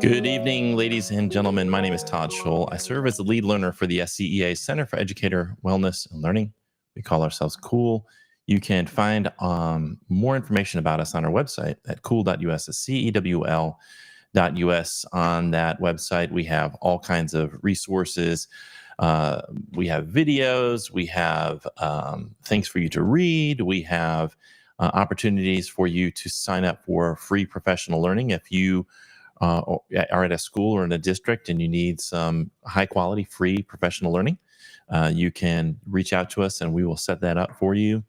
Good evening, ladies and gentlemen. My name is Todd Scholl. I serve as the lead learner for the SCEA Center for Educator Wellness and Learning. We call ourselves COOL. You can find more information about us on our website at cool.us, CEWL.us. On that website, we have all kinds of resources. We have videos. We have things for you to read. We have opportunities for you to sign up for free professional learning if you are at a school or in a district and you need some high quality free professional learning. You can reach out to us and we will set that up for you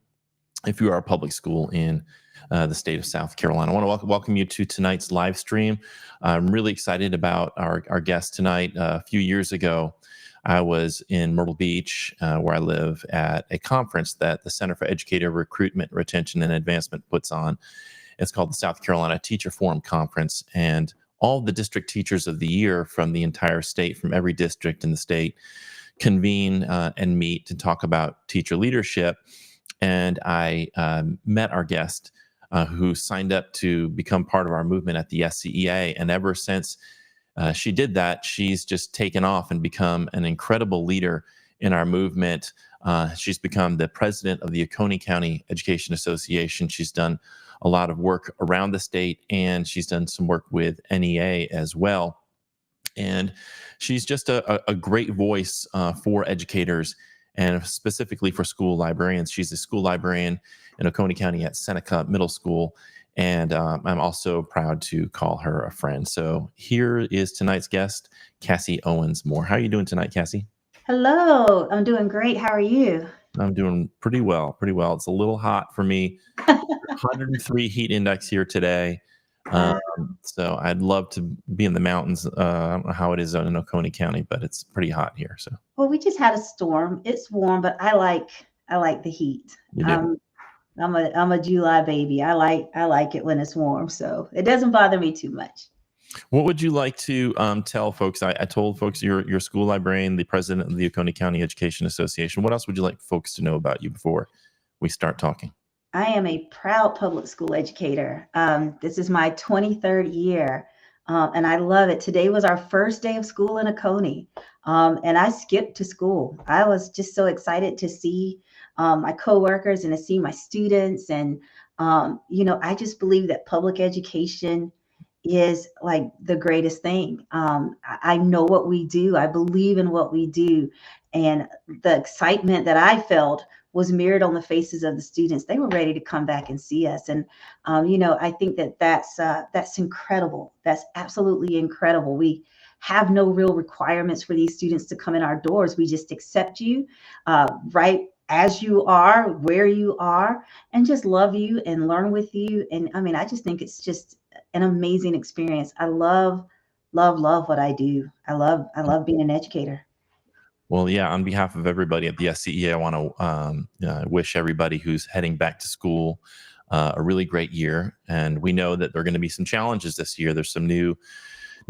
if you are a public school in the state of South Carolina. I want to welcome you to tonight's live stream. I'm really excited about our guest tonight. A few years ago, I was in Myrtle Beach, where I live, at a conference that the Center for Educator Recruitment, Retention, and Advancement puts on. It's called the South Carolina Teacher Forum Conference, and all the district teachers of the year from the entire state, from every district in the state, convene and meet to talk about teacher leadership. And I met our guest who signed up to become part of our movement at the SCEA. And ever since she did that, she's just taken off and become an incredible leader in our movement. She's become the president of the Oconee County Education Association. She's done a lot of work around the state, and she's done some work with NEA as well. And she's just a great voice for educators and specifically for school librarians. She's a school librarian in Oconee County at Seneca Middle School, and I'm also proud to call her a friend. So here is tonight's guest, Cassie Owens Moore. How are you doing tonight, Cassie? Hello, I'm doing great. How are you? I'm doing pretty well. It's a little hot for me. 103 heat index here today. So I'd love to be in the mountains. I don't know how it is in Oconee County, but it's pretty hot here. So Well, we just had a storm. It's warm, but I like the heat. you do. I'm a July baby. I like it when it's warm, so it doesn't bother me too much. What would you like to tell folks? I told folks you're school librarian, the president of the Oconee County Education Association. What else would you like folks to know about you before we start talking? I am a proud public school educator. This is my 23rd year, and I love it. Today was our first day of school in Oconee, and I skipped to school. I was just so excited to see my coworkers and to see my students. And, I just believe that public education is like the greatest thing. I know what we do. I believe in what we do. And the excitement that I felt was mirrored on the faces of the students. They were ready to come back and see us. And, I think that's incredible. That's absolutely incredible. We have no real requirements for these students to come in our doors. We just accept you right as you are, where you are, and just love you and learn with you. And I mean, I just think it's just an amazing experience. I love what I do. I love being an educator. Well, yeah, on behalf of everybody at the SCEA, I want to wish everybody who's heading back to school a really great year. And we know that there are going to be some challenges this year. There's some new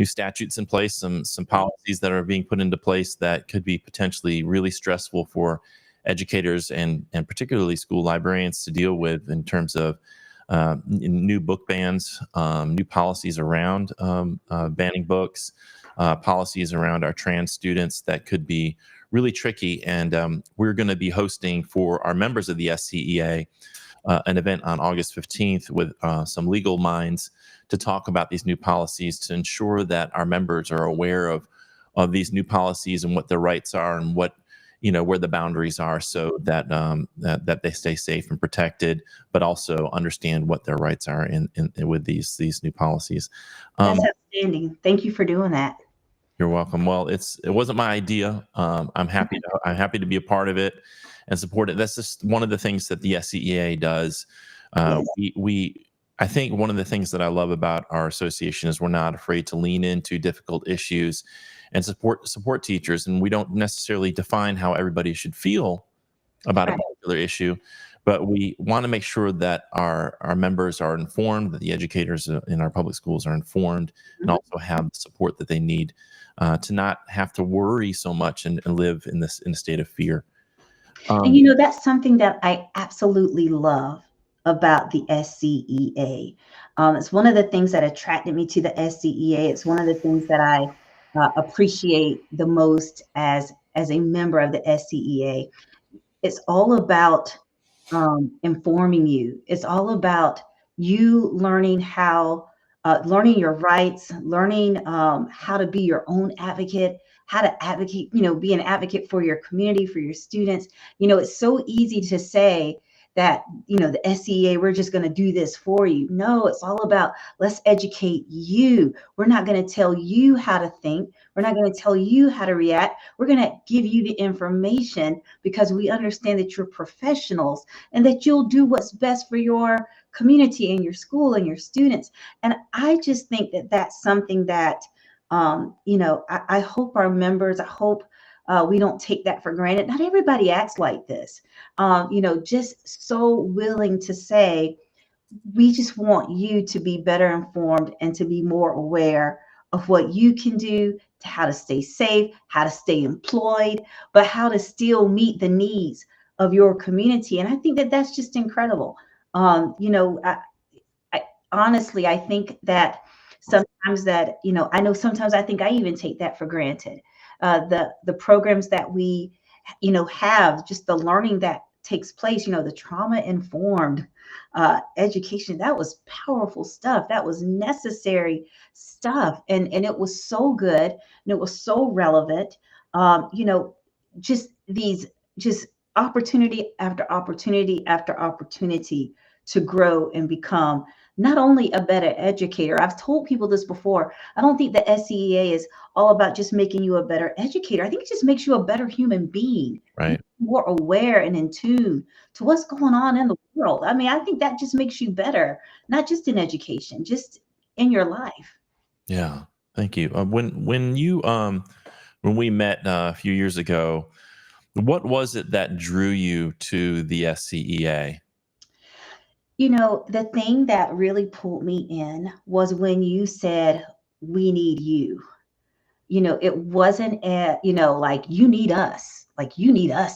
statutes in place, some policies that are being put into place that could be potentially really stressful for educators and particularly school librarians to deal with, in terms of new book bans, new policies around banning books, policies around our trans students that could be really tricky. And we're going to be hosting for our members of the SCEA an event on August 15th with some legal minds to talk about these new policies, to ensure that our members are aware of these new policies and what their rights are and what, where the boundaries are, so that that they stay safe and protected, but also understand what their rights are in with these new policies. That's outstanding. Thank you for doing that. You're welcome. Well, it wasn't my idea. I'm happy to be a part of it and support it. That's just one of the things that the SCEA does. Yes. I think one of the things that I love about our association is we're not afraid to lean into difficult issues and support teachers. And we don't necessarily define how everybody should feel about a particular issue, but we want to make sure that our members are informed, that the educators in our public schools are informed, and also have the support that they need to not have to worry so much and live in a state of fear. And that's something that I absolutely love about the SCEA. It's one of the things that attracted me to the SCEA. It's one of the things that I appreciate the most as a member of the SCEA. It's all about informing you. It's all about you learning learning your rights, learning how to be your own advocate, how to advocate, be an advocate for your community, for your students. It's so easy to say that, the SCEA, we're just going to do this for you. No, it's all about let's educate you. We're not going to tell you how to think. We're not going to tell you how to react. We're going to give you the information because we understand that you're professionals and that you'll do what's best for your community and your school and your students. And I just think that that's something that, I hope our members, I hope we don't take that for granted. Not everybody acts like this, just so willing to say, we just want you to be better informed and to be more aware of what you can do, to how to stay safe, how to stay employed, but how to still meet the needs of your community. And I think that that's just incredible. I honestly, I think that sometimes that, I know sometimes I think I even take that for granted. The programs that we, have, just the learning that takes place, the trauma informed education, that was powerful stuff. That was necessary stuff. And it was so good and it was so relevant. Just these, just opportunity after opportunity after opportunity to grow and become not only a better educator. I've told people this before. I don't think the SCEA is all about just making you a better educator. I think it just makes you a better human being, Right. more aware and in tune to what's going on in the world. I mean, I think that just makes you better, not just in education, just in your life. Yeah. Thank you. When we met a few years ago, what was it that drew you to the SCEA? The thing that really pulled me in was when you said, we need you. It wasn't like you need us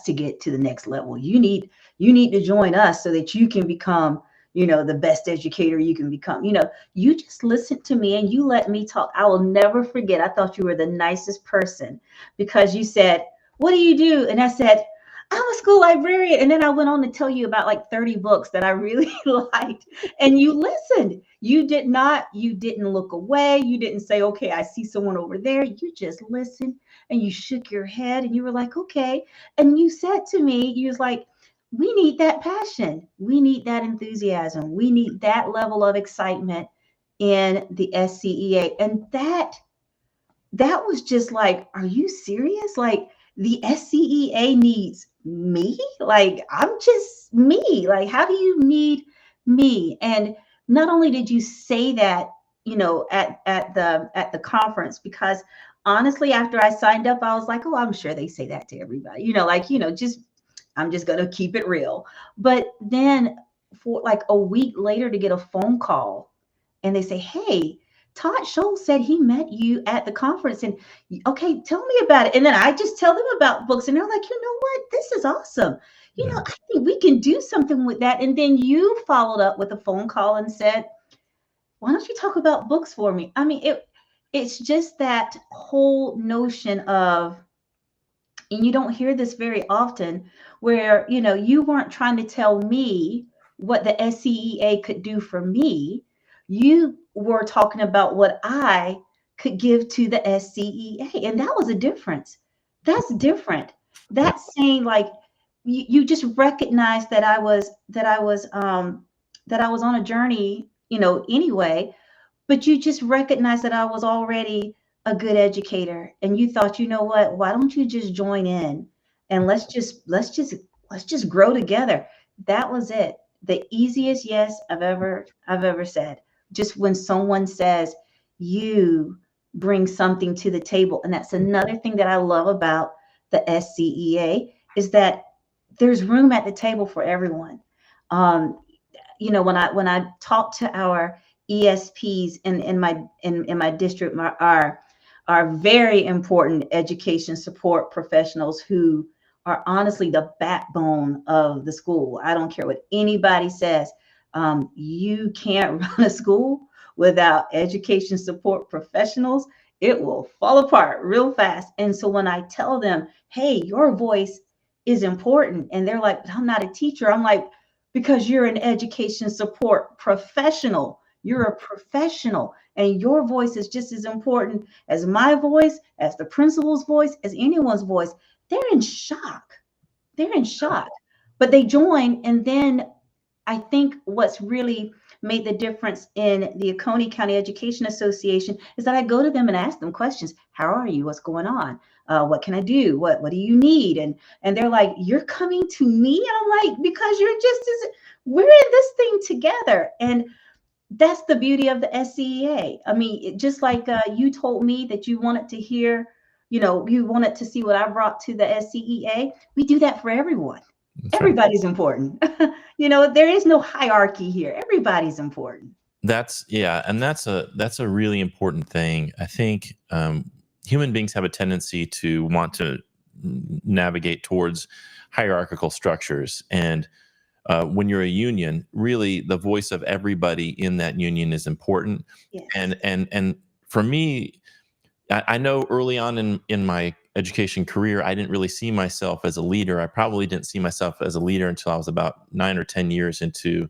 to get to the next level. You need to join us so that you can become, the best educator you can become. You just listened to me and you let me talk. I will never forget. I thought you were the nicest person because you said, what do you do? And I said, I'm a school librarian. And then I went on to tell you about like 30 books that I really liked. And you listened. You didn't look away. You didn't say, okay, I see someone over there. You just listened and you shook your head and you were like, okay. And you said to me, you was like, we need that passion. We need that enthusiasm. We need that level of excitement in the SCEA. And that was just like, are you serious? Like the SCEA needs me? Like I'm just me. Like how do you need me? And not only did you say that, at the conference, because honestly, after I signed up, I was like, oh, I'm sure they say that to everybody. Just I'm just gonna keep it real. But then for like a week later to get a phone call and they say, hey, Todd Schultz said he met you at the conference. And okay, tell me about it. And then I just tell them about books. And they're like, you know what? This is awesome. Yeah. I think we can do something with that. And then you followed up with a phone call and said, why don't you talk about books for me? I mean, it's just that whole notion of, and you don't hear this very often, where you weren't trying to tell me what the SCEA could do for me. You were talking about what I could give to the SCEA, and that was a difference. That's different. Yeah. That's saying like you just recognized that I was on a journey, anyway, but you just recognized that I was already a good educator and you thought, you know what, why don't you just join in and let's just grow together. That was it. The easiest yes I've ever said. Just when someone says you bring something to the table. And that's another thing that I love about the SCEA is that there's room at the table for everyone. Um, when I talk to our ESPs in my district, our very important education support professionals who are honestly the backbone of the school. I don't care what anybody says. You can't run a school without education support professionals. It will fall apart real fast. And so when I tell them, hey, your voice is important, and they're like, but I'm not a teacher. I'm like, because you're an education support professional. You're a professional, and your voice is just as important as my voice, as the principal's voice, as anyone's voice. They're in shock. They're in shock, but they join. And then I think what's really made the difference in the Oconee County Education Association is that I go to them and ask them questions. How are you? What's going on? What can I do? What do you need? And they're like, you're coming to me? And I'm like, because you're just as we're in this thing together. And that's the beauty of the SCEA. I mean, just like you told me that you wanted to hear, you wanted to see what I brought to the SCEA. We do that for everyone. That's right. Everybody's important. There is no hierarchy here. Everybody's important. And that's a really important thing. I think human beings have a tendency to want to navigate towards hierarchical structures, and when you're a union, really the voice of everybody in that union is important. Yes. And for me, I know early on in my education career, I didn't really see myself as a leader. I probably didn't see myself as a leader until I was about 9 or 10 years into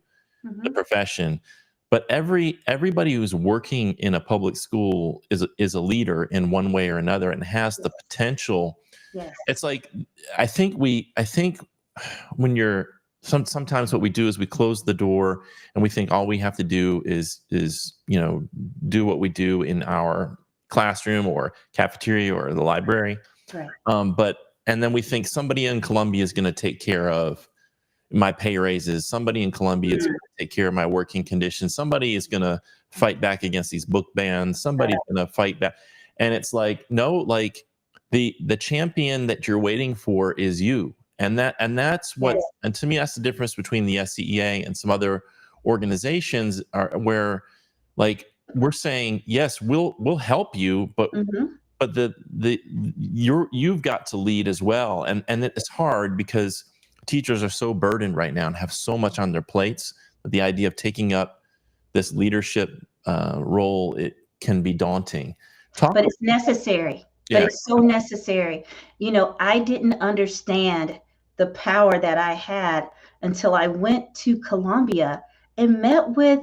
the profession. But everybody who's working in a public school is a leader in one way or another, and has the potential. Yes. It's like I think when you're sometimes what we do is we close the door and we think all we have to do is do what we do in our classroom or cafeteria or the library. Right. And then we think somebody in Columbia is going to take care of my pay raises. Somebody in Columbia is going to take care of my working conditions. Somebody is going to fight back against these book bans. Somebody's going to fight back. And it's like, no, like the champion that you're waiting for is you. And that's what, and to me, that's the difference between the SCEA and some other organizations where like we're saying, yes, we'll help you, but you've got to lead as well. And it's hard because teachers are so burdened right now and have so much on their plates that the idea of taking up this leadership role, it can be daunting. But it's necessary. Yeah. But it's so necessary. I didn't understand the power that I had until I went to Columbia and met with,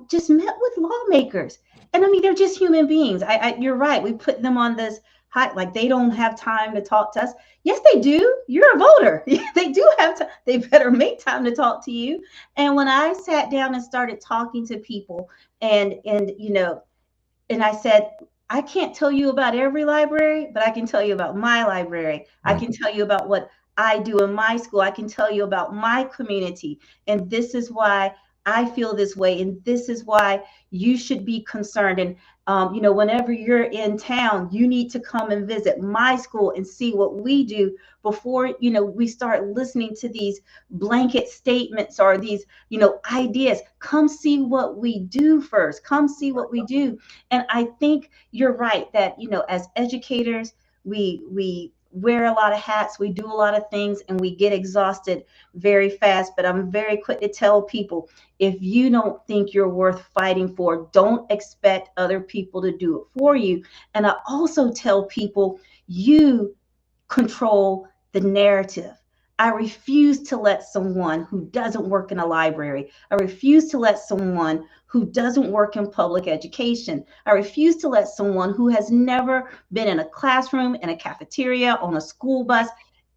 just met with lawmakers. And I mean, they're just human beings. You're right. We put them on this high, like they don't have time to talk to us. Yes, they do. You're a voter. They do have to. They better make time to talk to you. And when I sat down and started talking to people, and I said, I can't tell you about every library, but I can tell you about my library. I can tell you about what I do in my school. I can tell you about my community. And this is why I feel this way. And this is why you should be concerned. And, whenever you're in town, you need to come and visit my school and see what we do before, we start listening to these blanket statements or these, ideas. Come see what we do first. Come see what we do. And I think you're right that, as educators, we wear a lot of hats, we do a lot of things, and we get exhausted very fast. But I'm very quick to tell people, if you don't think you're worth fighting for, don't expect other people to do it for you. And I also tell people, you control the narrative. I refuse to let someone who doesn't work in a library, I refuse to let someone who doesn't work in public education, I refuse to let someone who has never been in a classroom, in a cafeteria, on a school bus,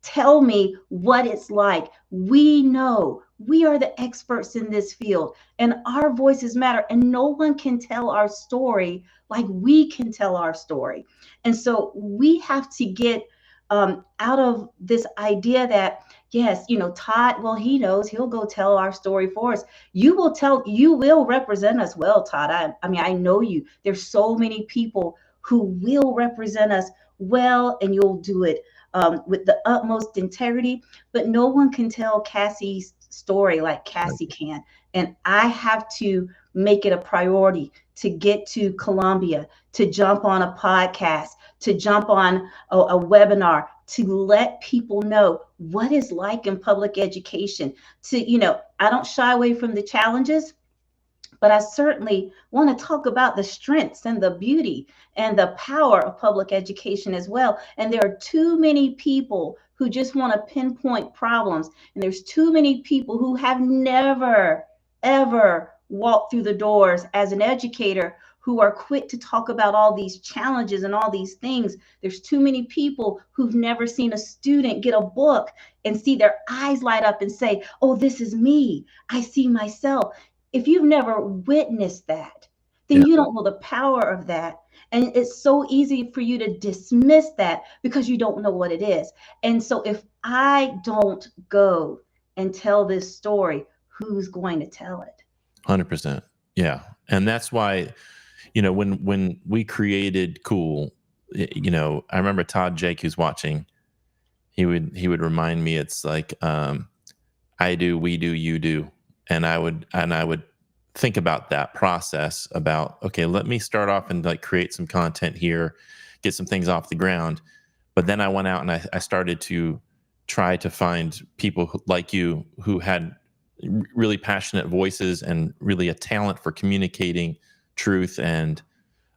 tell me what it's like. We know we are the experts in this field, and our voices matter, and no one can tell our story like we can tell our story. And so we have to get out of this idea that, yes, Todd, well, he knows, he'll go tell our story for us. You will represent us well, Todd. I mean, I know you. There's so many people who will represent us well, and you'll do it with the utmost integrity. But no one can tell Cassie's story like Cassie can. And I have to make it a priority to get to Columbia, to jump on a podcast, to jump on a webinar, to let people know what it's like in public education. I don't shy away from the challenges, but I certainly want to talk about the strengths and the beauty and the power of public education as well. And there are too many people who just want to pinpoint problems. And there's too many people who have never, ever walked through the doors as an educator who are quick to talk about all these challenges and all these things. There's too many people who've never seen a student get a book and see their eyes light up and say, oh, this is me. I see myself. If you've never witnessed that, then Yeah. you don't know the power of that. And it's so easy for you to dismiss that because you don't know what it is. And so if I don't go and tell this story, who's going to tell it? 100%. Yeah. And that's why, when we created CEWL, I remember Todd Jake, who's watching, he would remind me, it's like, I do, we do, you do. And I would think about that process about, okay, let me start off and like create some content here, get some things off the ground. But then I went out and I started to try to find people like you who had really passionate voices and really a talent for communicating truth and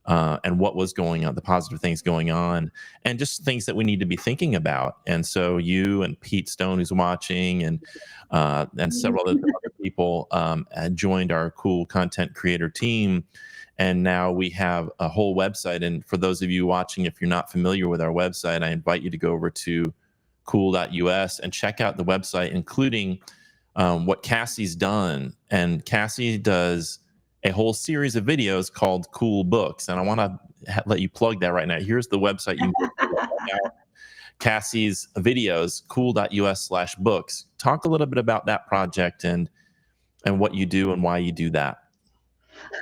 what was going on, the positive things going on, and just things that we need to be thinking about. And so you and Pete Stone, who's watching, and several other people had joined our cool content creator team. And now we have a whole website. And for those of you watching, if you're not familiar with our website, I invite you to go over to cool.us and check out the website, including what Cassie's done. And Cassie does a whole series of videos called Cool Books. And I want to let you plug that right now. Here's the website. You can check out Cassie's videos, cool.us/books. Talk a little bit about that project and what you do and why you do that.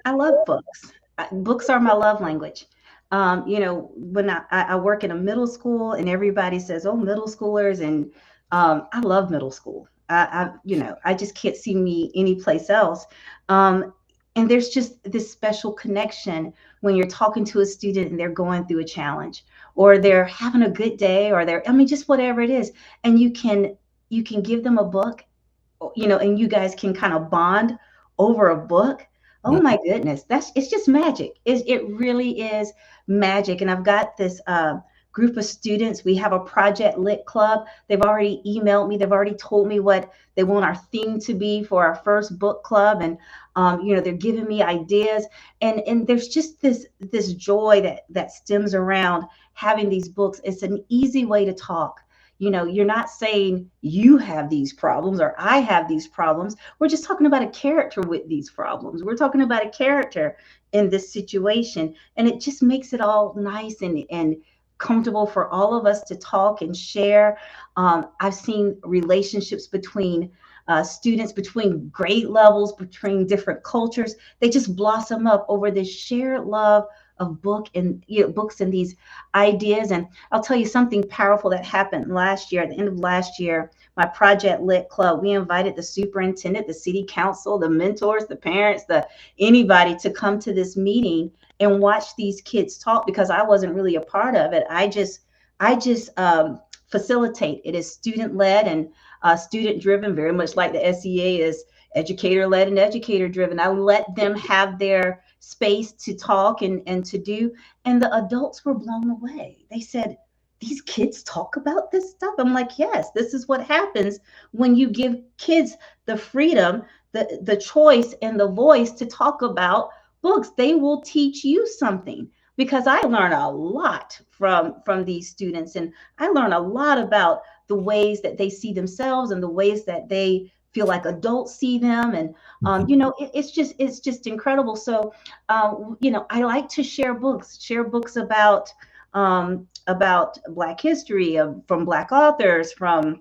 I love books. Books are my love language. When I work in a middle school and everybody says, oh, middle schoolers, and I love middle school. I just can't see me anyplace else. And there's just this special connection when you're talking to a student and they're going through a challenge or they're having a good day or just whatever it is. And you can give them a book, and you guys can kind of bond over a book. Oh my goodness, it's just magic. It really is magic. And I've got this group of students. We have a Project Lit Club. They've already emailed me. They've already told me what they want our theme to be for our first book club. And they're giving me ideas. And there's just this joy that stems around having these books. It's an easy way to talk. You're not saying you have these problems or I have these problems. We're just talking about a character with these problems. We're talking about a character in this situation. And it just makes it all nice and comfortable for all of us to talk and share. I've seen relationships between students, between grade levels, between different cultures. They just blossom up over this shared love of books and these ideas. And I'll tell you something powerful that happened last year. At the end of last year, my Project Lit Club, we invited the superintendent, the city council, the mentors, the parents, anybody to come to this meeting and watch these kids talk, because I wasn't really a part of it. I just facilitate. It is student led and student driven, very much like the SCEA is educator led and educator driven. I let them have their space to talk and to do. And the adults were blown away. They said, these kids talk about this stuff. I'm like, yes, this is what happens when you give kids the freedom, the choice and the voice to talk about books. They will teach you something, because I learn a lot from these students, and I learn a lot about the ways that they see themselves and the ways that they feel like adults see them. And it's just incredible. So I like to share books about Black history, from Black authors, from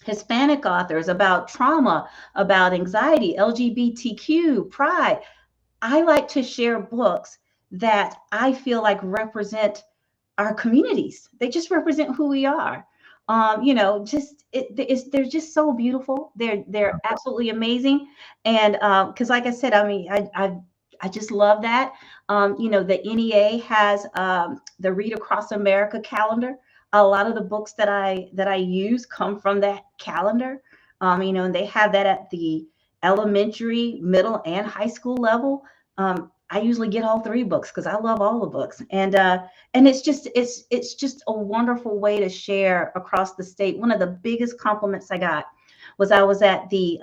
Hispanic authors, about trauma, about anxiety, LGBTQ, pride. I like to share books that I feel like represent our communities. They just represent who we are. They're just so beautiful. They're absolutely amazing. And because, like I said, I just love that. The NEA has the Read Across America calendar. A lot of the books that I use come from that calendar. And they have that at the elementary, middle, and high school level. I usually get all three books because I love all the books, and it's just a wonderful way to share across the state. One of the biggest compliments I got was I was at the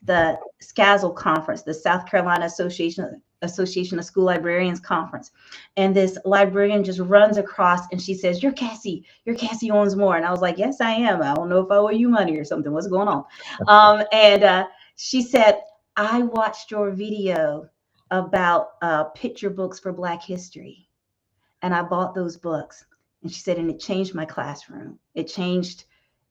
SCEA conference, the South Carolina Association of School Librarians conference. And this librarian just runs across and she says, you're Cassie Owens Moore. And I was like, yes, I am. I don't know if I owe you money or something. What's going on? And she said, I watched your video about picture books for Black history. And I bought those books. And she said, and it changed my classroom. It changed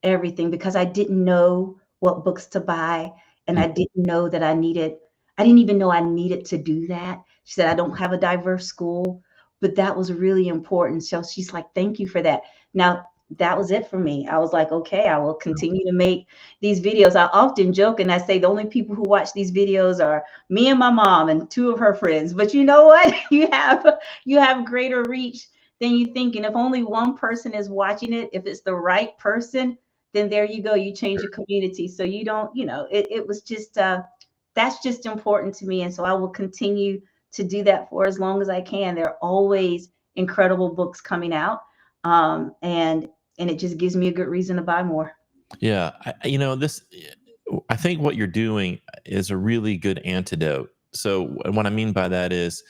everything because I didn't know what books to buy. And I didn't know that I didn't even know I needed to do that. She said, I don't have a diverse school, but that was really important. So she's like, thank you for that. Now, that was it for me. I was like, okay, I will continue to make these videos. I often joke and I say the only people who watch these videos are me and my mom and two of her friends. But you know what? You have greater reach than you think. And if only one person is watching it, if it's the right person, then there you go. You change your community. So you don't, it was just that's just important to me. And so I will continue to do that for as long as I can. There are always incredible books coming out. And it just gives me a good reason to buy more. Yeah, I think what you're doing is a really good antidote. So what I mean by that is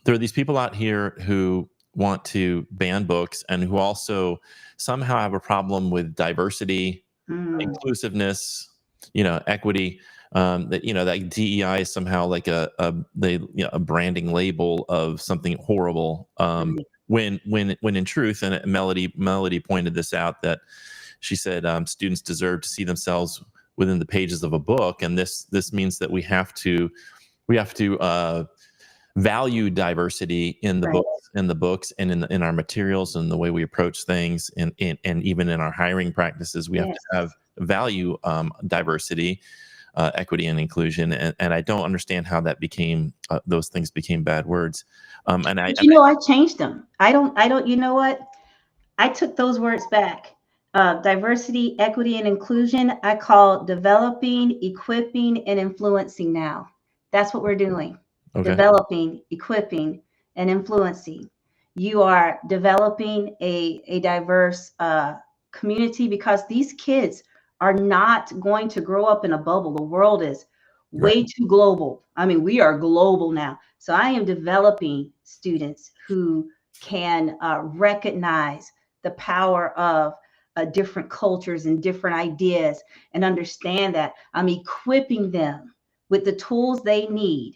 there are these people out here who want to ban books and who also somehow have a problem with diversity, inclusiveness, equity. That DEI is somehow like a branding label of something horrible. When in truth, and Melody pointed this out, that she said students deserve to see themselves within the pages of a book, and this means that we have to value diversity in the Right. books and in our materials and the way we approach things, and even in our hiring practices we have to have value diversity, equity, and inclusion, and I don't understand how that became those things became bad words. I changed them. I don't, you know what? I took those words back. Diversity, equity, and inclusion, I call developing, equipping, and influencing now. That's what we're doing. Okay. Developing, equipping, and influencing. You are developing a diverse community because these kids are not going to grow up in a bubble. The world is way too global. I mean, we are global now. So I am developing students who can recognize the power of different cultures and different ideas and understand that I'm equipping them with the tools they need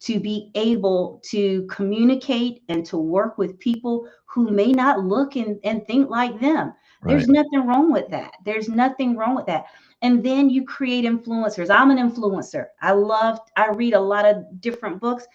to be able to communicate and to work with people who may not look and think like them. There's nothing wrong with that. There's nothing wrong with that. And then you create influencers. I'm an influencer. I read a lot of different books.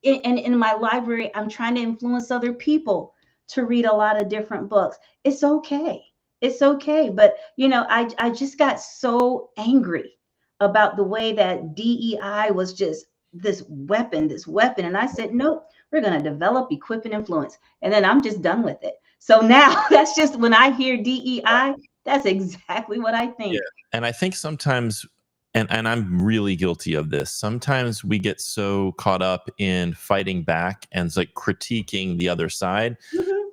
In my library, I'm trying to influence other people to read a lot of different books. It's okay. It's okay. But, I just got so angry about the way that DEI was just this weapon. And I said, nope, we're going to develop, equip, and influence. And then I'm just done with it. So now that's just when I hear DEI, that's exactly what I think. Yeah. And I think sometimes, and I'm really guilty of this, sometimes we get so caught up in fighting back and it's like critiquing the other side.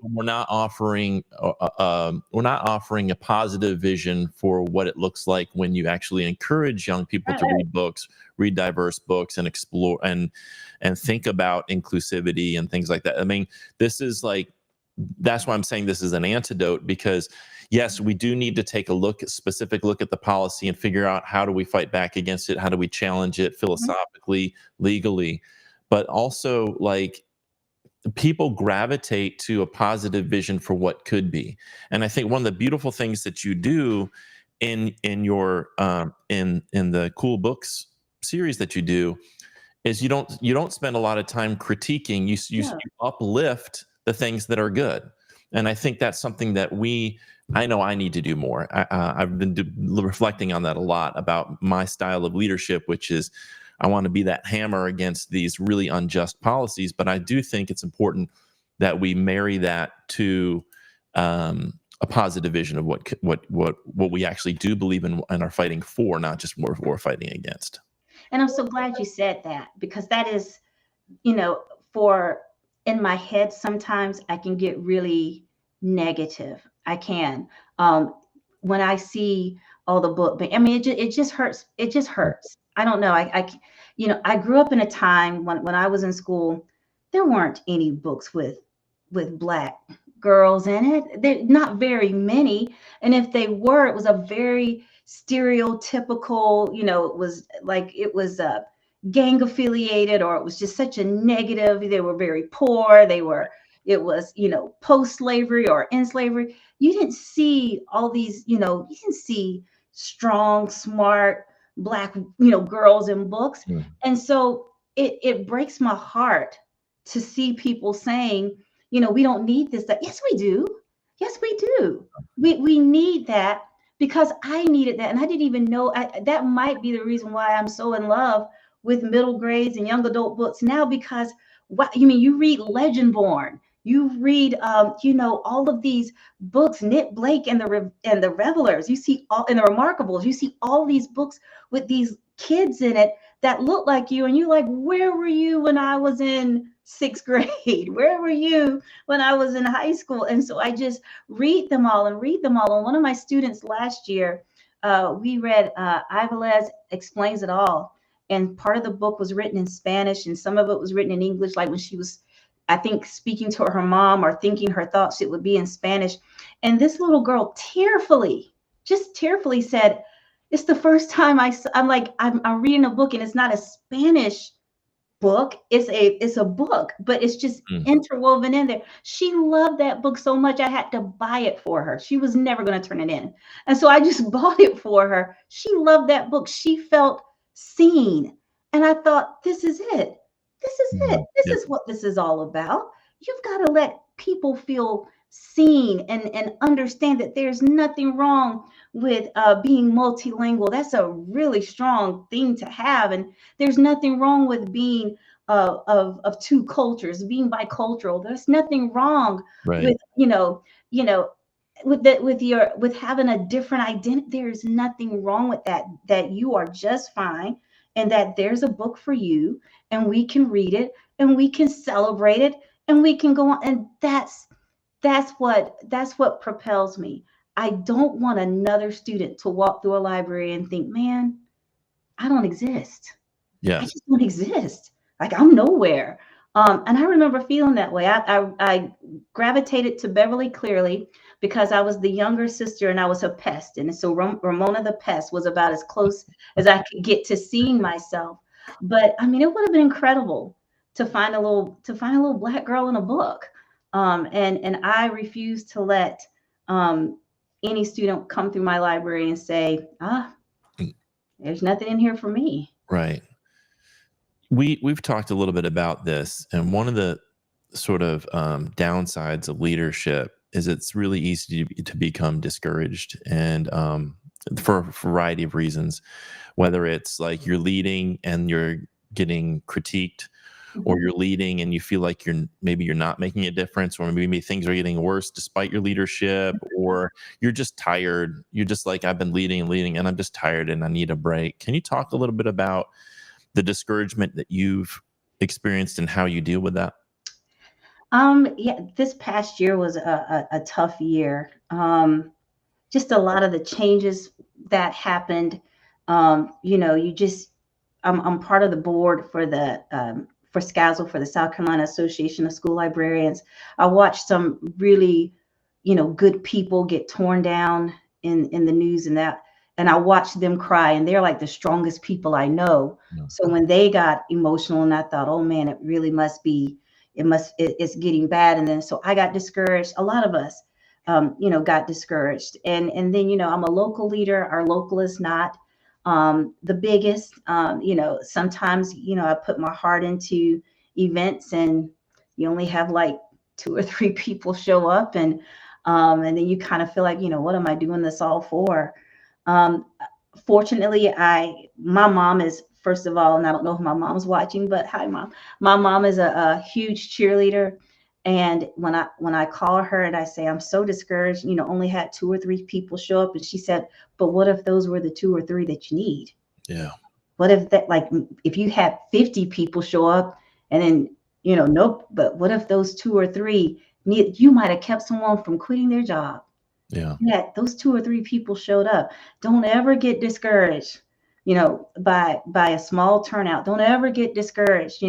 We're not offering a positive vision for what it looks like when you actually encourage young people to read books, read diverse books, and explore and think about inclusivity and things like that. I mean, that's why I'm saying this is an antidote, because yes, we do need to take a specific look at the policy and figure out how do we fight back against it, how do we challenge it philosophically, legally, but also people gravitate to a positive vision for what could be. And I think one of the beautiful things that you do in your in the cool books series that you do is you don't spend a lot of time critiquing. You uplift the things that are good. And I think that's something that I know I need to do more. I've been reflecting on that a lot about my style of leadership, which is I want to be that hammer against these really unjust policies. But I do think it's important that we marry that to a positive vision of what we actually do believe in and are fighting for, not just what we're fighting against. And I'm so glad you said that, because that is, you know, for in my head, sometimes I can get really negative. I can. Um, when I see all the book, I mean, it just hurts. It just hurts. I don't know. I grew up in a time when I was in school, there weren't any books with black girls in it. There not very many, and if they were, it was a very stereotypical. It was gang affiliated, or it was just such a negative. They were very poor. It was, post slavery or in slavery. You didn't see all these, you didn't see strong, smart black, girls in books. Mm. And so it breaks my heart to see people saying, we don't need this, that. Yes, we do. Yes, we do. We need that, because I needed that. And I didn't even know that might be the reason why I'm so in love with middle grades and young adult books now, because what you mean, you read Legendborn, you read all of these books, Knit Blake and the Revelers, you see all, and the Remarkables, you see all these books with these kids in it that look like you, and you're like, where were you when I was in sixth grade? Where were you when I was in high school? And so I just read them all and read them all. And one of my students last year, we read Ivelez Explains It All, and part of the book was written in Spanish and some of it was written in English, like when she was, I think, speaking to her mom or thinking her thoughts, it would be in Spanish. And this little girl just tearfully said, it's the first time I'm like, I'm reading a book and it's not a Spanish book. It's a book, but it's just Mm. interwoven in there. She loved that book so much I had to buy it for her. She was never going to turn it in. And so I just bought it for her. She loved that book. She felt seen. And I thought, this is it. This is it. Mm. This Yep. is what this is all about. You've got to let people feel seen and understand that there's nothing wrong with being multilingual. That's a really strong thing to have. And there's nothing wrong with being of two cultures, being bicultural. There's nothing wrong Right. with, with having a different identity. There's nothing wrong with that, that you are just fine, and that there's a book for you, and we can read it, and we can celebrate it, and we can go on. And that's what propels me. I don't want another student to walk through a library and think, man, I don't exist. I Yeah. just don't exist. Like, I'm nowhere. And I remember feeling that way. I gravitated to Beverly Clearly because I was the younger sister and I was a pest. And so Ramona the Pest was about as close as I could get to seeing myself. But I mean, it would have been incredible to find a little black girl in a book. And I refuse to let any student come through my library and say, Mm. there's nothing in here for me. Right. We've talked a little bit about this, and one of the sort of downsides of leadership is it's really easy to become discouraged, and for a variety of reasons, whether it's like you're leading and you're getting critiqued, or you're leading and you feel like you're not making a difference, or maybe things are getting worse despite your leadership, or you're just tired. You're just like, I've been leading and leading and I'm just tired and I need a break. Can you talk a little bit about the discouragement that you've experienced and how you deal with that? Yeah, this past year was a tough year. Just a lot of the changes that happened. You just I'm part of the board for SCEA, for the South Carolina Association of School Librarians. I watched some really, good people get torn down in the news, and I watched them cry, and they're like the strongest people I know. Yeah. So when they got emotional, and I thought, oh man, it really must be, it's getting bad. And then so I got discouraged. A lot of us, got discouraged. And then, I'm a local leader. Our local is not the biggest. Sometimes, I put my heart into events and you only have like two or three people show up, and then you kind of feel like, what am I doing this all for? Um, Fortunately, my mom is, first of all, and I don't know if my mom's watching, but hi, mom. My mom is a huge cheerleader, And when I call her and I say, I'm so discouraged, only had 2 or 3 people show up. And she said, but what if those were the 2 or 3 that you need? Yeah. What if that, like, if you had 50 people show up and then, nope, but what if those 2 or 3 you might have kept someone from quitting their job. Yeah. Yeah, those 2 or 3 people showed up. Don't ever get discouraged, by a small turnout. Don't ever get discouraged,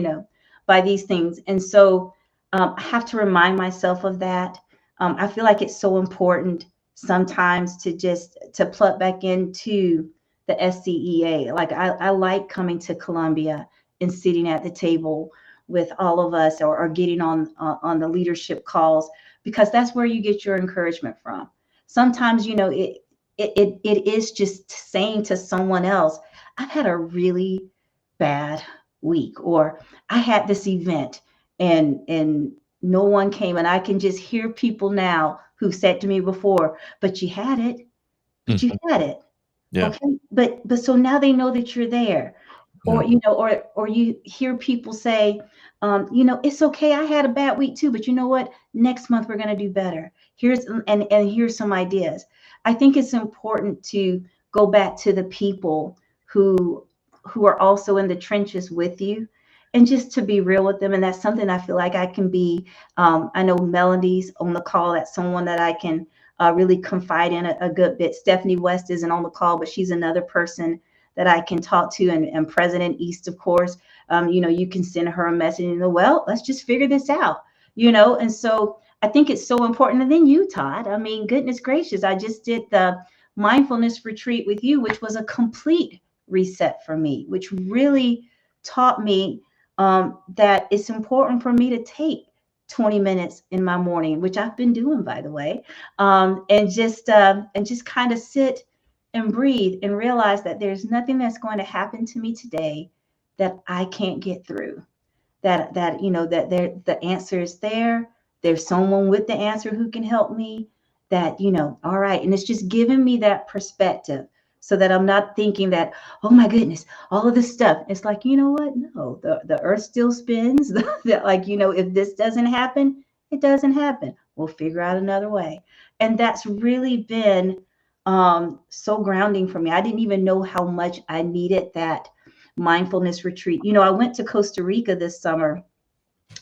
by these things. And so I have to remind myself of that. I feel like it's so important sometimes to plug back into the SCEA. Like I like coming to Columbia and sitting at the table with all of us, or getting on the leadership calls, because that's where you get your encouragement from. Sometimes, it is just saying to someone else, I've had a really bad week, or I had this event and no one came. And I can just hear people now who said to me before, but you had it, but you Mhm. had it. Yeah. Okay. But so now they know that you're there. Yeah. Or, or you hear people say, it's okay. I had a bad week too, but you know what? Next month we're going to do better. And here's some ideas. I think it's important to go back to the people who are also in the trenches with you, and just to be real with them. And that's something I feel like I can be. I know Melody's on the call. That's someone that I can really confide in a good bit. Stephanie West isn't on the call, but she's another person that I can talk to. And President East, of course, you can send her a message and, well, let's just figure this out, and so I think it's so important. And then you, Todd, I mean, goodness gracious, I just did the mindfulness retreat with you, which was a complete reset for me, which really taught me that it's important for me to take 20 minutes in my morning, which I've been doing, by the way, and just kind of sit and breathe and realize that there's nothing that's going to happen to me today that I can't get through. That the answer is there. There's someone with the answer who can help me. All right. And it's just giving me that perspective, so that I'm not thinking that, oh my goodness, all of this stuff. It's like, you know what? No, the earth still spins. If this doesn't happen, it doesn't happen. We'll figure out another way. And that's really been so grounding for me. I didn't even know how much I needed that mindfulness retreat. I went to Costa Rica this summer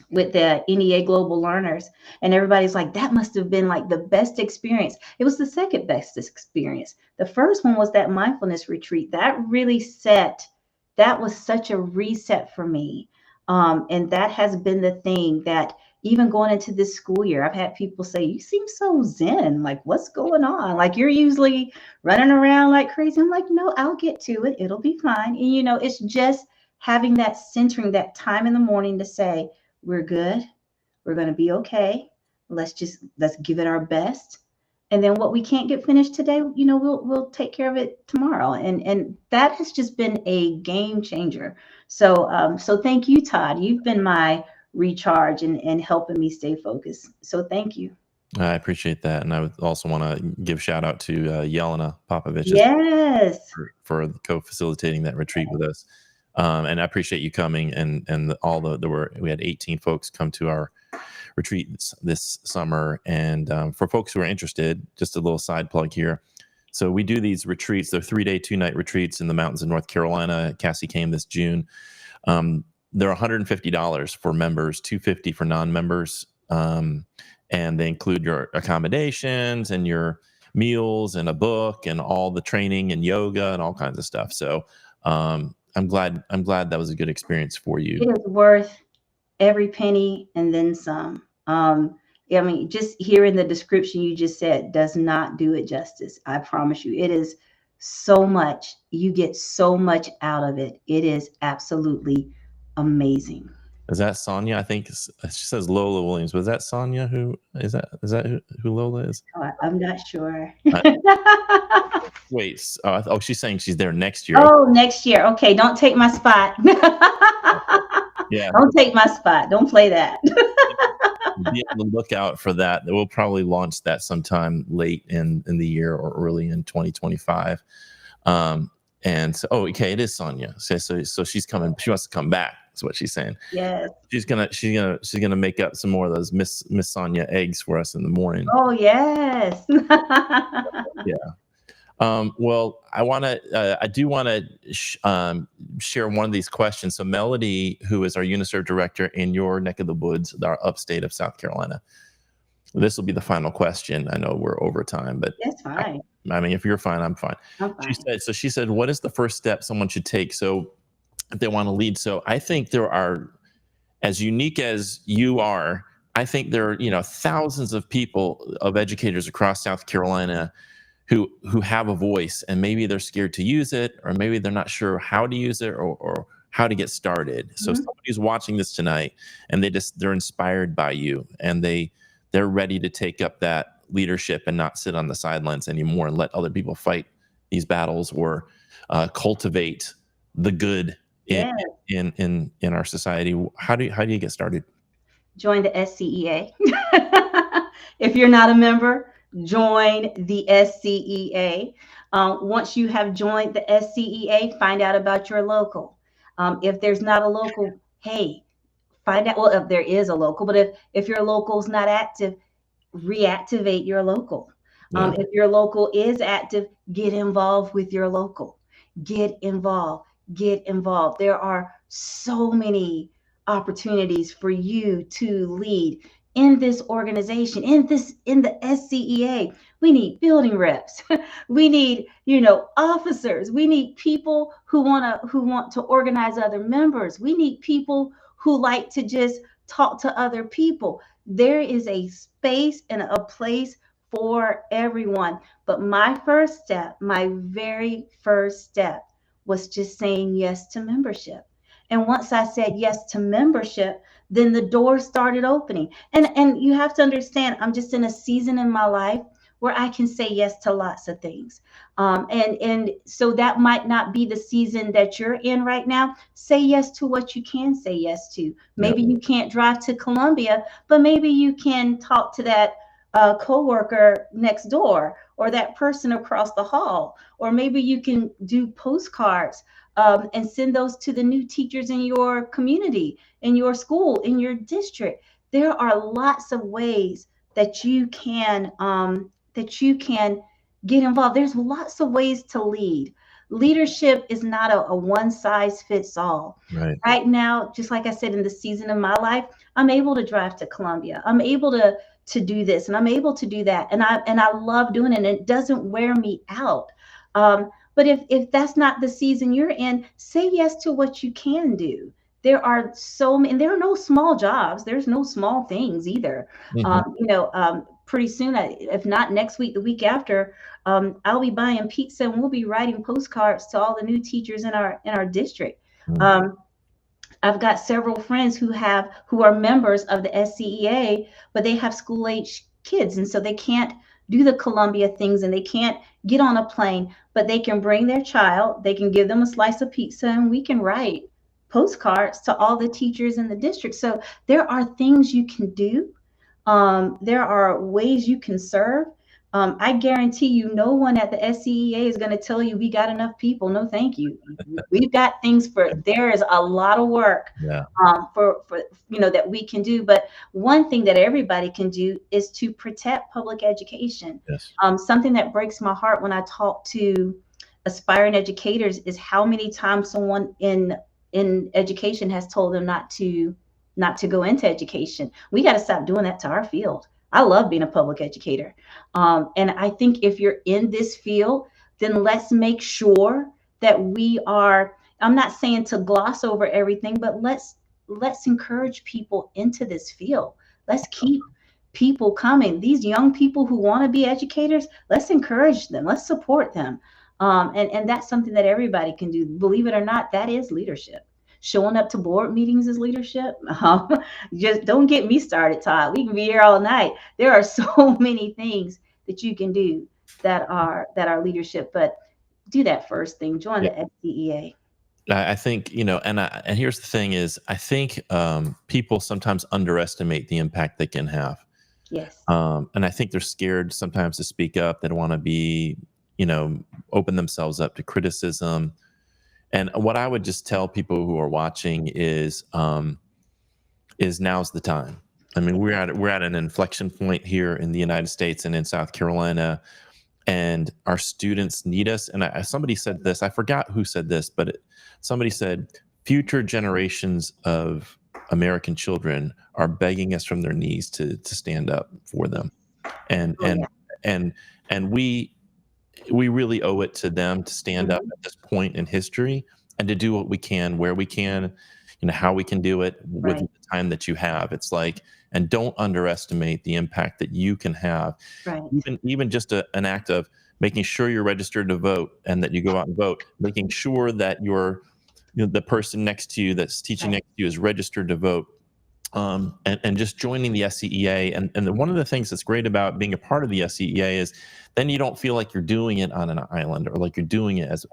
with the NEA Global Learners, and everybody's like, that must have been like the best experience. It was the second best experience. The first one was that mindfulness retreat. That was such a reset for me. And that has been the thing that, even going into this school year, I've had people say, you seem so zen. Like, what's going on? Like, you're usually running around like crazy. I'm like, no, I'll get to it. It'll be fine. And, it's just having that centering, that time in the morning to say, we're good. We're going to be okay. Let's give it our best. And then what we can't get finished today, we'll take care of it tomorrow. And that has just been a game changer. So thank you, Todd. You've been my recharge and helping me stay focused. So thank you. I appreciate that. And I would also want to give shout out to Yelena Popovich Yes. for co-facilitating that retreat with us. And I appreciate you coming, and we had 18 folks come to our retreat this summer. And for folks who are interested, just a little side plug here. So we do these retreats. They're 3-day, 2-night retreats in the mountains of North Carolina. Cassie came this June. They're $150 for members, $250 for non-members. And they include your accommodations and your meals and a book and all the training and yoga and all kinds of stuff. So I'm glad that was a good experience for you. It is worth every penny and then some. I mean, just hearing the description you just said does not do it justice. I promise you, it is so much. You get so much out of it. It is absolutely amazing. Is that Sonia? I think she says Lola Williams. Was that Sonia? Is that who Lola is? I'm not sure. Wait. She's saying she's there next year. Oh, next year. Okay, don't take my spot. Yeah. Don't take my spot. Don't play that. Be on the lookout for that. We'll probably launch that sometime late in the year or early in 2025. And so, okay, it is Sonia. So she's coming. She wants to come back. is what she's saying. Yes. She's gonna make up some more of those Miss Sonia eggs for us in the morning. Oh, yes. Yeah. Well, I do want to share one of these questions. So Melody, who is our UniServe director in your neck of the woods, our upstate of South Carolina, this will be the final question. I know we're over time, but That's fine. I mean, if you're fine, I'm fine. I'm fine. She said, what is the first step someone should take? So if they want to lead. So I think there are, as unique as you are, I think there are, thousands of people, of educators across South Carolina who have a voice, and maybe they're scared to use it, or maybe they're not sure how to use it, or how to get started. So somebody who's watching this tonight and they're inspired by you, and they're ready to take up that leadership and not sit on the sidelines anymore and let other people fight these battles, or cultivate the good in our society. How do you get started? Join the SCEA. If you're not a member, join the SCEA. Once you have joined the SCEA, find out about your local. If there's not a local, hey, find out. Well, if there is a local, but if your local is not active, reactivate your local. If your local is active, get involved with your local. Get involved. Get involved. There are so many opportunities for you to lead in this organization, in the SCEA. We need building reps. We need, officers. We need people who want to organize other members. We need people who like to just talk to other people. There is a space and a place for everyone. But my very first step was just saying yes to membership. And once I said yes to membership, then the door started opening. And you have to understand, I'm just in a season in my life where I can say yes to lots of things. And so that might not be the season that you're in right now. Say yes to what you can say yes to. Maybe you can't drive to Columbia, but maybe you can talk to that coworker next door, or that person across the hall, or maybe you can do postcards and send those to the new teachers in your community, in your school, in your district. There are lots of ways that you can get involved. There's lots of ways to lead. Leadership is not a one size fits all. Right now, just like I said, in the season of my life, I'm able to drive to Columbia. I'm able to do this, and I'm able to do that, and I love doing it, and it doesn't wear me out. But if that's not the season you're in, say yes to what you can do. There are so many, and there are no small jobs. There's no small things either. Pretty soon, if not next week, the week after, I'll be buying pizza, and we'll be writing postcards to all the new teachers in our district. I've got several friends who are members of the SCEA, but they have school age kids, and so they can't do the Columbia things, and they can't get on a plane, but they can bring their child, they can give them a slice of pizza, and we can write postcards to all the teachers in the district. So there are things you can do. There are ways you can serve. I guarantee you, no one at the SCEA is going to tell you we got enough people. No, thank you. We've got things there is a lot of work for that we can do. But one thing that everybody can do is to protect public education. Something that breaks my heart when I talk to aspiring educators is how many times someone in education has told them not to go into education. We got to stop doing that to our field. I love being a public educator. And I think if you're in this field, then let's make sure that we are, I'm not saying to gloss over everything, but let's encourage people into this field. Let's keep people coming. These young people who want to be educators, let's encourage them. Let's support them. And that's something that everybody can do. Believe it or not, that is leadership. Showing up to board meetings is leadership. Just don't get me started, Todd. We can be here all night. There are so many things that you can do that are leadership, but do that first thing. Join the SCEA. I think, and here's the thing is, I think people sometimes underestimate the impact they can have. Yes. And I think they're scared sometimes to speak up. They don't want to be, open themselves up to criticism. And what I would just tell people who are watching is now's the time. I mean, we're at an inflection point here in the United States and in South Carolina, and our students need us. And somebody said this, I forgot who said this, but somebody said future generations of American children are begging us from their knees to stand up for them. And Oh, yeah. and and we really owe it to them to stand up Mhm. at this point in history and to do what we can, where we can, how we can do it with Right, the time that you have. It's like, and don't underestimate the impact that you can have. right, Even just an act of making sure you're registered to vote and that you go out and vote, making sure that the person next to you that's teaching right, next to you is registered to vote, and just joining the SCEA. And one of the things that's great about being a part of the SCEA is then you don't feel like you're doing it on an island or like you're doing it as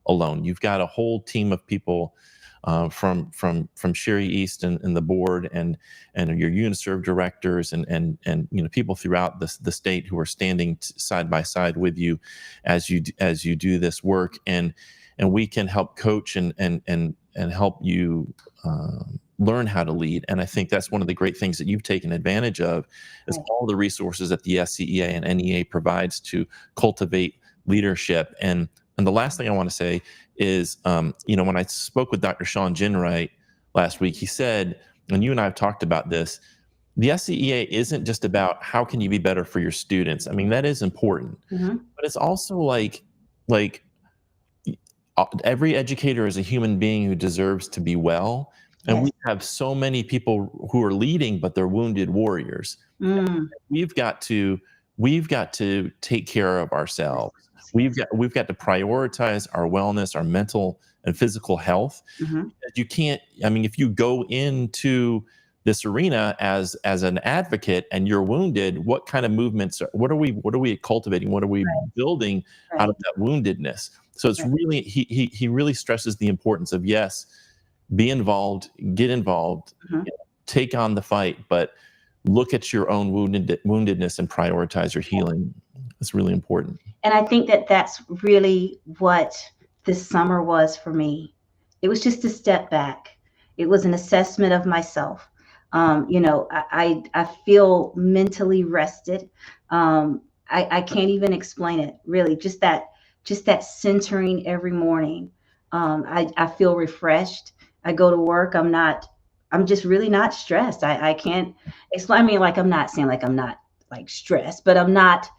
alone. You've got a whole team of people from Sherry East and the board and your UNISERV directors and people throughout the state who are standing side by side with you as you do this work, and we can help coach and help you learn how to lead. And I think that's one of the great things that you've taken advantage of is right. all the resources that the SCEA and NEA provides to cultivate leadership. And the last thing I want to say is, when I spoke with Dr. Sean Ginwright last week, he said, and you and I have talked about this, the SCEA isn't just about how can you be better for your students. I mean, that is important, Mhm. but it's also like every educator is a human being who deserves to be well. And Yes. we have so many people who are leading, but they're wounded warriors. Mm. We've got to we've got to take care of ourselves. Yes, We've yes. got we've got to prioritize our wellness, our mental and physical health. Mhm. You can't, I mean, if you go into this arena as an advocate and you're wounded, what kind of movements what are we cultivating? What are we building out of Right, that woundedness? So it's right. really he really stresses the importance of, yes, be involved, get involved, Mhm. take on the fight, but look at your own woundedness and prioritize your healing. It's really important. And I think that that's really what this summer was for me. It was just a step back. It was an assessment of myself. I feel mentally rested. I can't even explain it really. Just that centering every morning. I feel refreshed. I go to work. I'm just really not stressed. I can't explain. I mean, like I'm not saying like I'm not like stressed, but I'm not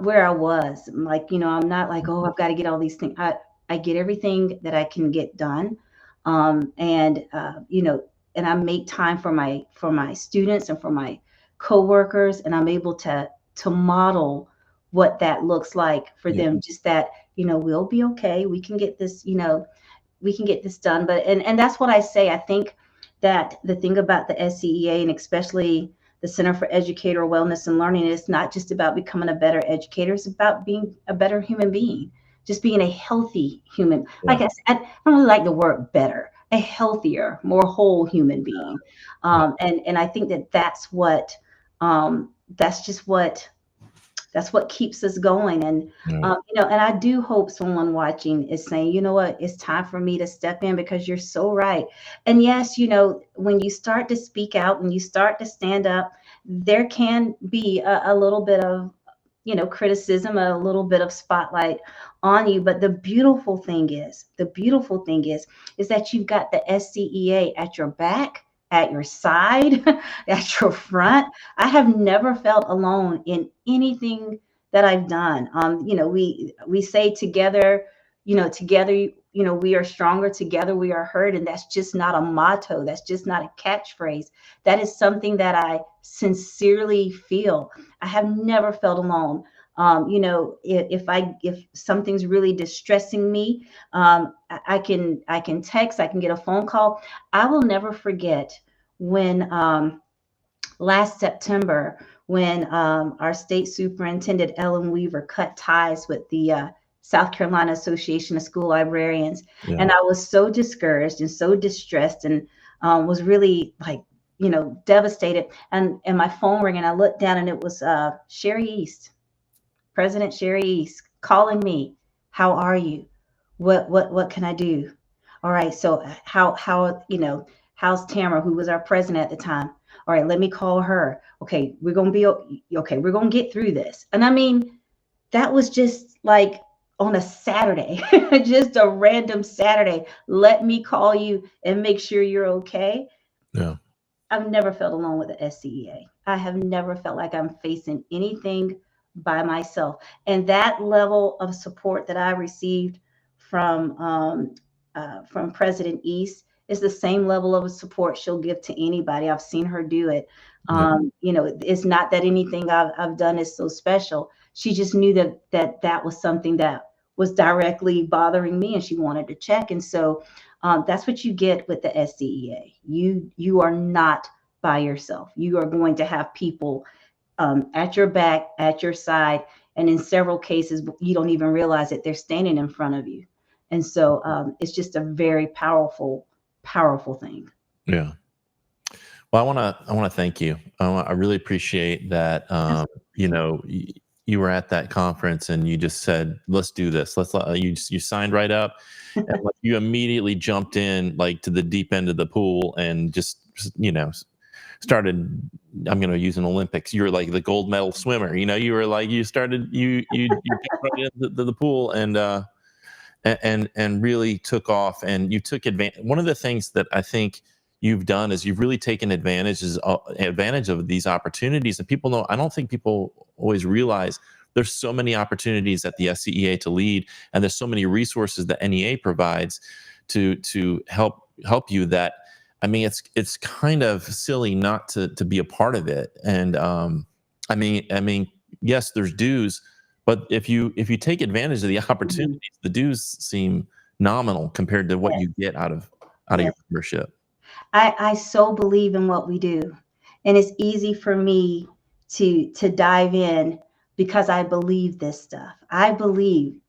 where I was. Like, I'm not like, oh, I've got to get all these things. I get everything that I can get done. And and I make time for my students and for my coworkers, and I'm able to model what that looks like for Yeah. them. Just that, we'll be okay. We can get this done. But and that's what I say. I think that the thing about the SCEA, and especially the Center for Educator Wellness and Learning, is not just about becoming a better educator, it's about being a better human being, just being a healthy human. Yeah. Like I said, I don't really like the word better, a healthier, more whole human being. Yeah. And I think that that's just what keeps us going. And Right. and I do hope someone watching is saying, you know what, it's time for me to step in, because you're so right. And yes, when you start to speak out, when you start to stand up, there can be a little bit of criticism, a little bit of spotlight on you. But the beautiful thing is that you've got the SCEA at your back, at your side, at your front. I have never felt alone in anything that I've done. We say together, we are stronger, together we are heard. And that's just not a motto. That's just not a catchphrase. That is something that I sincerely feel. I have never felt alone. If something's really distressing me, I can text, I can get a phone call. I will never forget when last September, when our state superintendent Ellen Weaver cut ties with the South Carolina Association of School Librarians. Yeah. And I was so discouraged and so distressed, and was really like, devastated. And my phone rang, and I looked down, and it was Sherry East, President Sherry East, calling me. How are you? What can I do? All right, so how's Tamara, who was our president at the time? All right, let me call her. Okay, we're gonna be okay. We're gonna get through this. And I mean, that was just like on a Saturday, just a random Saturday. Let me call you and make sure you're okay. Yeah. I've never felt alone with the SCEA. I have never felt like I'm facing anything by myself. And that level of support that I received from President East is the same level of support she'll give to anybody. I've seen her do it. Yeah. It's not that anything I've done is so special. She just knew that was something that was directly bothering me, and she wanted to check. And so that's what you get with the SCEA. You are not by yourself. You are going to have people at your back, at your side, and in several cases, you don't even realize that they're standing in front of you. And so it's just a very powerful, powerful thing. Yeah. Well, I want to thank you. I really appreciate that. You were at that conference and you just said, "Let's do this." You signed right up, and like, you immediately jumped in like to the deep end of the pool and just started. I'm going to use an Olympics. You were like the gold medal swimmer. You were like you started you jumped right into the pool and really took off, and you took advantage. One of the things that I think you've done is you've really taken advantage of these opportunities. And people know, I don't think people always realize there's so many opportunities at the SCEA to lead, and there's so many resources that NEA provides to help you that, I mean, it's kind of silly not to be a part of it. And I mean, yes, there's dues, but if you take advantage of the opportunities, the dues seem nominal compared to what Yes, you get out of yes. your membership. I so believe in what we do, and it's easy for me to dive in because I believe this stuff. I believe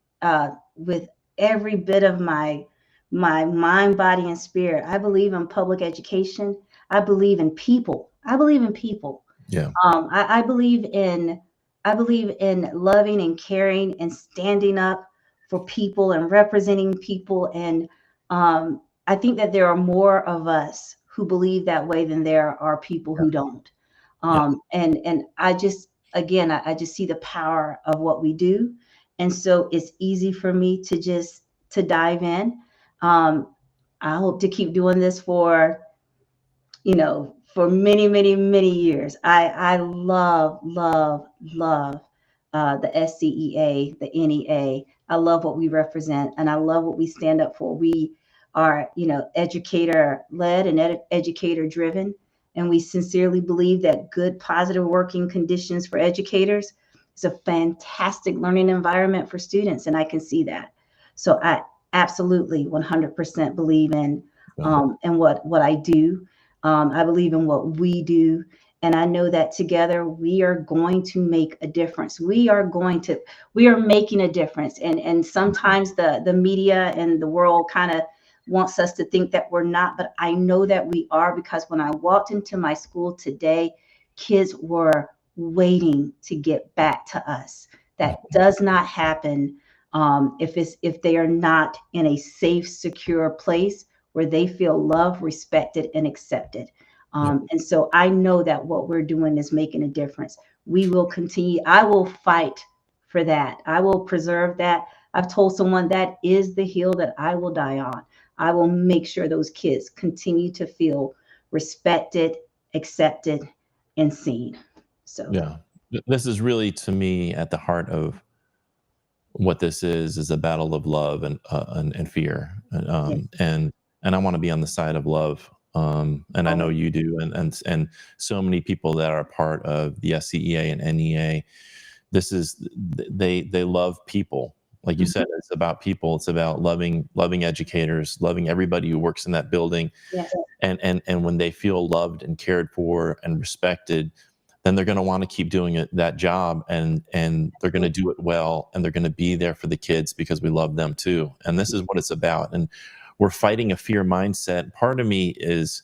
with every bit of my mind, body, and spirit. I believe in public education. I believe in people. I believe in people. Yeah. I believe in loving and caring and standing up for people and representing people. And I think that there are more of us who believe that way than there are people who don't. Yeah. And I just, again, I just see the power of what we do. And so it's easy for me to dive in. I hope to keep doing this for many, many, many years. I love, love, love the SCEA, the NEA. I love what we represent, and I love what we stand up for. We are, educator led and educator driven, and we sincerely believe that good, positive working conditions for educators is a fantastic learning environment for students, and I can see that. So I absolutely 100% believe in what I do. I believe in what we do. And I know that together we are going to make a difference. We are making a difference. And sometimes the media and the world kind of wants us to think that we're not, but I know that we are, because when I walked into my school today, kids were waiting to get back to us. That does not happen if they are not in a safe, secure place where they feel loved, respected, and accepted. And so I know that what we're doing is making a difference. We will continue. I will fight for that. I will preserve that. I've told someone that is the hill that I will die on. I will make sure those kids continue to feel respected, accepted, and seen. So Yeah. This is really, to me, at the heart of what this is a battle of love and fear. yes, And I want to be on the side of love. And I know always. you do, and so many people that are a part of the SCEA and NEA. They love people. Like you Mhm. said, it's about people. It's about loving educators, loving everybody who works in that building. Yes, And when they feel loved and cared for and respected, then they're going to want to keep doing that job, and they're going to do it well, and they're going to be there for the kids because we love them too. And this is what it's about. And we're fighting a fear mindset. Part of me is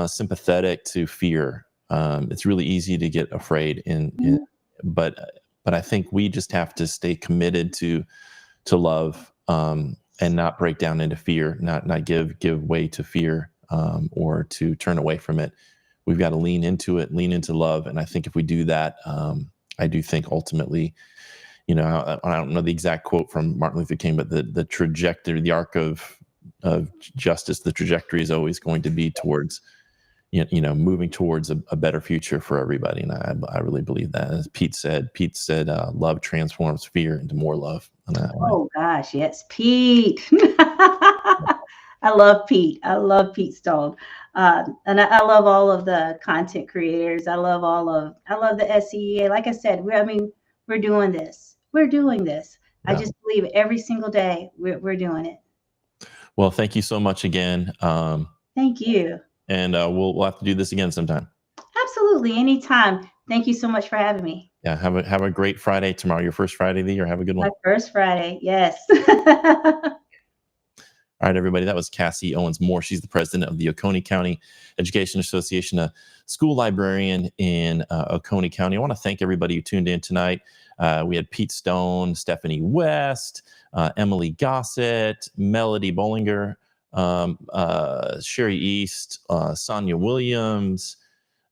sympathetic to fear. It's really easy to get afraid Mhm. but I think we just have to stay committed to love. and not break down into fear, not give way to fear, or to turn away from it. We've got to lean into it, lean into love. And I think if we do that, I do think ultimately, I don't know the exact quote from Martin Luther King, but the trajectory, the arc of justice, the trajectory is always going to be towards, moving towards a better future for everybody. And I really believe that. As Pete said, love transforms fear into more love. Oh gosh, yes, Pete. I love Pete. I love Pete Stone. And I love all of the content creators. I love the SCEA. Like I said, we're doing this. We're doing this. I just believe every single day we're doing it. Well, thank you so much again. Thank you. And we'll have to do this again sometime. Absolutely, anytime. Thank you so much for having me. Yeah, have a great Friday tomorrow. Your first Friday of the year. Have a good one. My first Friday, yes. All right, everybody, that was Cassie Owens Moore. She's the president of the Oconee County Education Association, a school librarian in Oconee County. I want to thank everybody who tuned in tonight. We had Pete Stone, Stephanie West, Emily Gossett, Melody Bollinger, Sherry East, Sonia Williams.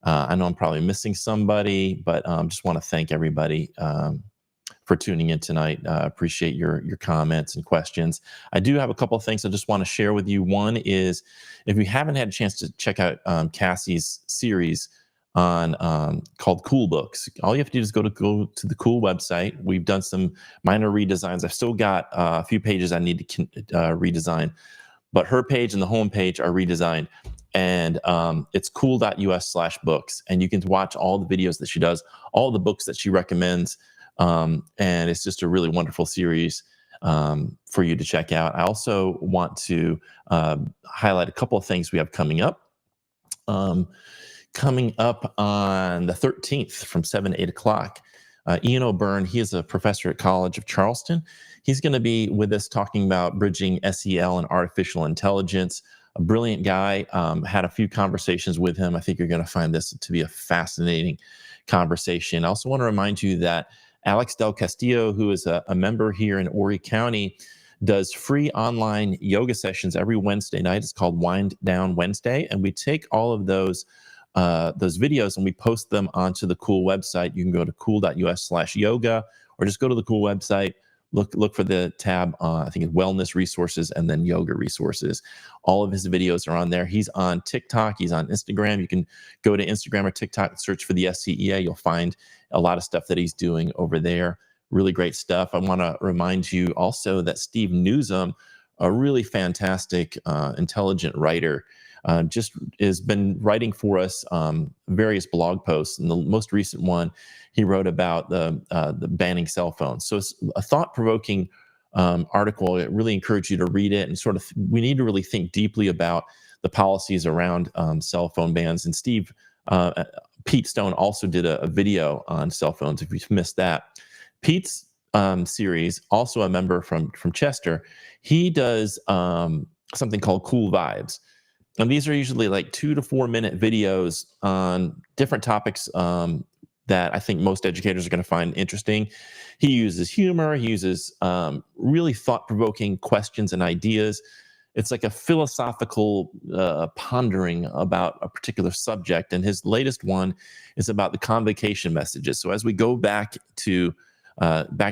I know I'm probably missing somebody, but just want to thank everybody for tuning in tonight. Appreciate your comments and questions. I do have a couple of things I just want to share with you. One is, if you haven't had a chance to check out Cassie's series on called Cool Books, all you have to do is go to the Cool website. We've done some minor redesigns. I've still got a few pages I need to redesign, but her page and the home page are redesigned. And it's cool.us/books. And you can watch all the videos that she does, all the books that she recommends. And it's just a really wonderful series for you to check out. I also want to highlight a couple of things we have coming up. Coming up on the 13th from 7 to 8 o'clock, Ian O'Byrne, he is a professor at College of Charleston. He's going to be with us talking about bridging SEL and artificial intelligence. A brilliant guy. Had a few conversations with him. I think you're going to find this to be a fascinating conversation. I also want to remind you that Alex Del Castillo, who is a member here in Horry County, does free online yoga sessions every Wednesday night. It's called Wind Down Wednesday. And we take all of those videos and we post them onto the Cool website. You can go to cool.us/yoga, or just go to the Cool website. Look for the tab, I think it's wellness resources and then yoga resources. All of his videos are on there. He's on TikTok. He's on Instagram. You can go to Instagram or TikTok and search for the SCEA. You'll find a lot of stuff that he's doing over there. Really great stuff. I want to remind you also that Steve Newsom, a really fantastic, intelligent writer, just has been writing for us various blog posts. And the most recent one, he wrote about the banning cell phones. So it's a thought-provoking article. I really encourage you to read it. And we need to really think deeply about the policies around cell phone bans. And Pete Stone also did a video on cell phones, if you missed that. Pete's series, also a member from Chester, he does something called Cool Vibes. And these are usually like 2 to 4 minute videos on different topics that I think most educators are going to find interesting. He uses humor. He uses really thought-provoking questions and ideas. It's like a philosophical pondering about a particular subject. And his latest one is about the convocation messages. So as we go back to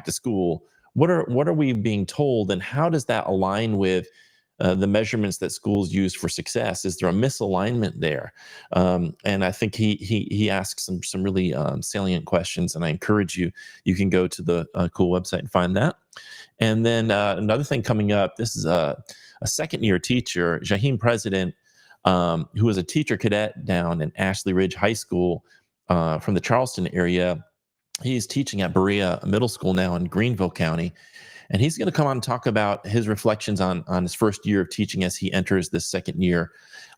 school, what are we being told, and how does that align with the measurements that schools use for success? Is there a misalignment there? And I think he asks some really salient questions, and I encourage you can go to the Cool website and find that. And then another thing coming up, this is a second-year teacher, Jaheim President, who is a teacher cadet down in Ashley Ridge High School from the Charleston area. He's teaching at Berea Middle School now in Greenville County. And he's going to come on and talk about his reflections on his first year of teaching as he enters this second year.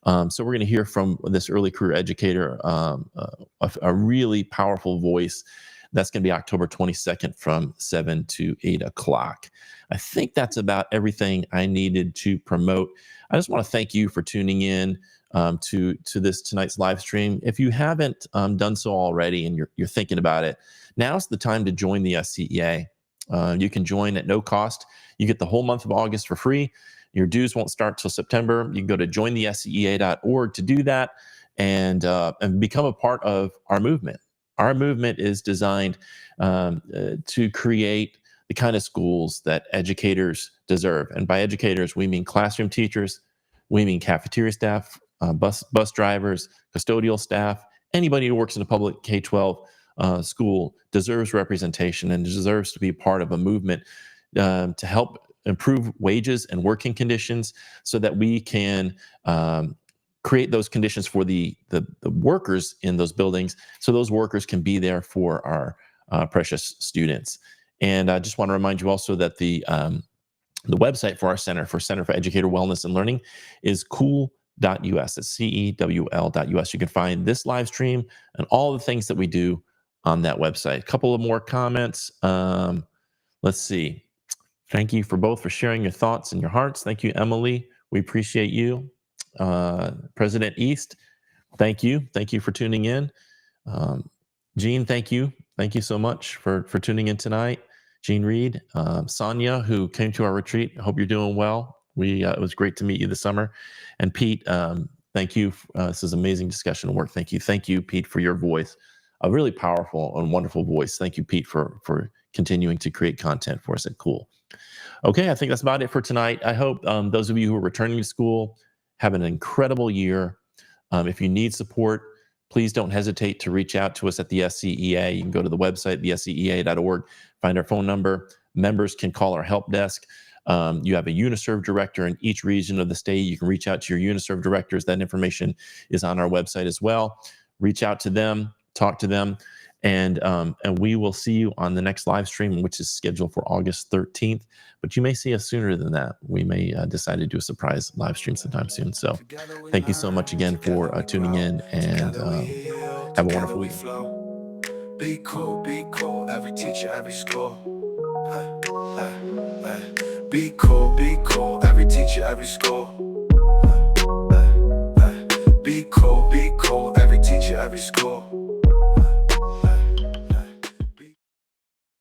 So we're going to hear from this early career educator, a really powerful voice. That's going to be October 22nd from 7 to 8 o'clock. I think that's about everything I needed to promote. I just want to thank you for tuning in to tonight's live stream. If you haven't done so already and you're thinking about it, now's the time to join the SCEA. You can join at no cost. You get the whole month of August for free. Your dues won't start till September. You can go to jointhescea.org to do that and become a part of our movement. Our movement is designed to create the kind of schools that educators deserve. And by educators, we mean classroom teachers, we mean cafeteria staff, bus drivers, custodial staff, anybody who works in a public K-12 school deserves representation and deserves to be part of a movement to help improve wages and working conditions so that we can create those conditions for the workers in those buildings so those workers can be there for our precious students. And I just want to remind you also that the website for our Center for Educator Wellness and Learning is cool.us. It's CEWL.us. You can find this live stream and all the things that we do on that website. A couple of more comments. Let's see. Thank you for sharing your thoughts and your hearts. Thank you, Emily. We appreciate you. President East, thank you. Thank you for tuning in. Jean, thank you. Thank you so much for tuning in tonight. Jean Reed, Sonia, who came to our retreat. I hope you're doing well. It was great to meet you this summer. And Pete, thank you. This is amazing discussion and work. Thank you. Thank you, Pete, for your voice. A really powerful and wonderful voice. Thank you, Pete, for continuing to create content for us at Cool. Okay, I think that's about it for tonight. I hope those of you who are returning to school have an incredible year. If you need support, please don't hesitate to reach out to us at the SCEA. You can go to the website, thescea.org, find our phone number. Members can call our help desk. You have a UniServe director in each region of the state. You can reach out to your UniServe directors. That information is on our website as well. Reach out to them, talk to them, and we will see you on the next live stream, which is scheduled for August 13th. But you may see us sooner than that. We may decide to do a surprise live stream sometime soon. So thank you so much again for tuning in, and have a wonderful week. Be cool, every teacher, every school. Be cool, every teacher, every school. Be cool, every teacher, every school.